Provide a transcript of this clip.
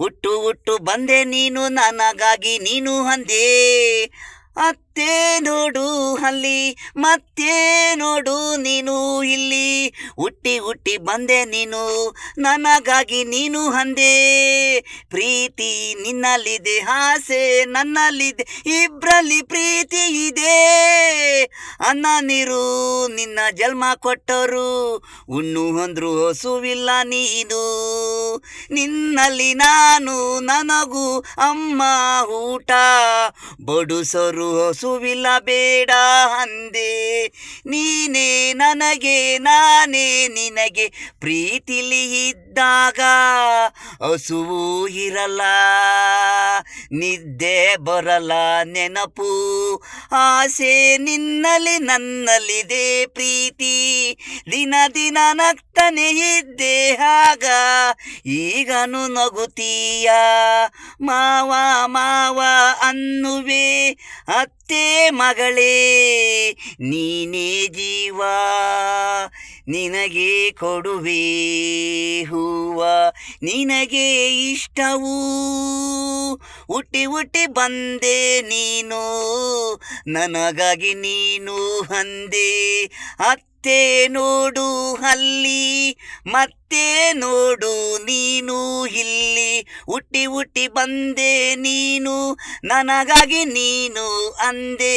ಹುಟ್ಟು ಹುಟ್ಟು ಬಂದೆ ನೀನು ನನಗಾಗಿ ನೀನು ಅಂದೆ. ಅತ್ತೆ ನೋಡು ಅಲ್ಲಿ ಮತ್ತೆ ನೋಡು ನೀನು ಇಲ್ಲಿ. ಹುಟ್ಟಿ ಹುಟ್ಟಿ ಬಂದೆ ನೀನು ನನಗಾಗಿ ನೀನು ಅಂದೆ. ಪ್ರೀತಿ ನಿನ್ನಲ್ಲಿದೆ, ಆಸೆ ನನ್ನಲ್ಲಿದೆ, ಇಬ್ರಲ್ಲಿ ಪ್ರೀತಿ ಇದೆ. ಅನ್ನ ನೀರು ನಿನ್ನ ಜನ್ಮ ಕೊಟ್ಟರು, ಉಣ್ಣು ಅಂದ್ರು ಹಸುವಿಲ್ಲ ನೀನು. ನಿನ್ನಲ್ಲಿ ನಾನು ನನಗೂ ಅಮ್ಮ ಊಟ, ಬಡುಸರು ಹಸುವಿಲ್ಲ ಬೇಡ ಅಂದೆ. ನೀನೇ ನನಗೆ ನಾನೇ ನಿನಗೆ, ಪ್ರೀತಿಲಿ ಇದ್ದಾಗ ಹಸುವು ಇರಲ್ಲ, ನಿದ್ದೆ ಬರಲ್ಲ, ನೆನಪು ಆಸೆ ನಿನ್ನಲ್ಲಿ ನನ್ನಲ್ಲಿದೆ ಪ್ರೀತಿ. ದಿನ ದಿನ ನಗ್ತಾನೆ ಇದ್ದೆ ಆಗ, ಈಗನು ನಗುತ್ತೀಯ. ಮಾವ ಮಾವ ಅನ್ನುವೆ, ಅತ್ತೆ ಮಗಳೇ ನೀನೇ ಜೀವ. ನಿನಗೆ ಕೊಡುವೆ ಹೂವ, ನಿನಗೆ ಇಷ್ಟವೂ. ಹುಟ್ಟಿ ಹುಟ್ಟಿ ಬಂದೆ ನೀನು ನನಗಾಗಿ ನೀನು ಅಂದೆ. ಅತ್ತೆ ನೋಡು ಅಲ್ಲಿ ಮತ್ತೆ ನೋಡು ನೀನು ಇಲ್ಲಿ. ಹುಟ್ಟಿ ಹುಟ್ಟಿ ಬಂದೆ ನೀನು ನನಗಾಗಿ ನೀನು ಅಂದೆ.